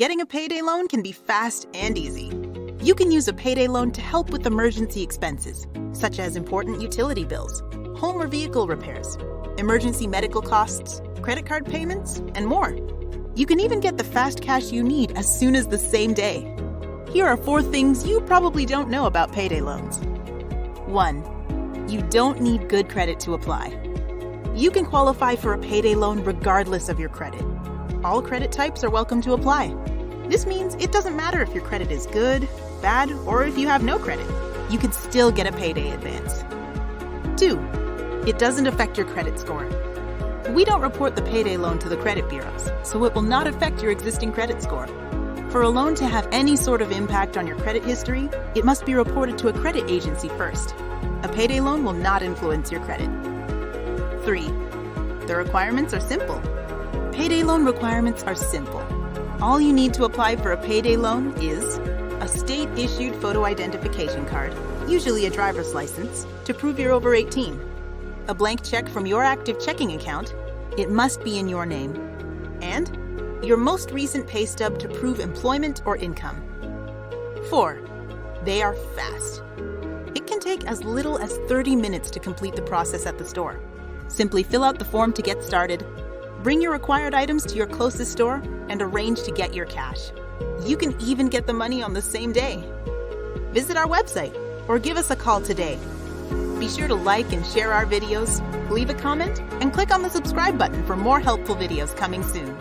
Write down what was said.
Getting a payday loan can be fast and easy. You can use a payday loan to help with emergency expenses, such as important utility bills, home or vehicle repairs, emergency medical costs, credit card payments, and more. You can even get the fast cash you need as soon as the same day. Here are 4 things you probably don't know about payday loans. 1. You don't need good credit to apply. You can qualify for a payday loan regardless of your credit. All credit types are welcome to apply. This means it doesn't matter if your credit is good, bad, or if you have no credit. You can still get a payday advance. 2. It doesn't affect your credit score. We don't report the payday loan to the credit bureaus, so it will not affect your existing credit score. For a loan to have any sort of impact on your credit history, it must be reported to a credit agency first. A payday loan will not influence your credit. 3. The requirements are simple. Payday loan requirements are simple. All you need to apply for a payday loan is a state-issued photo identification card, usually a driver's license, to prove you're over 18. A blank check from your active checking account, it must be in your name, and your most recent pay stub to prove employment or income. 4. They are fast. It can take as little as 30 minutes to complete the process at the store. Simply fill out the form to get started, bring your required items to your closest store, and arrange to get your cash. You can even get the money on the same day. Visit our website or give us a call today. Be sure to like and share our videos, leave a comment, and click on the subscribe button for more helpful videos coming soon.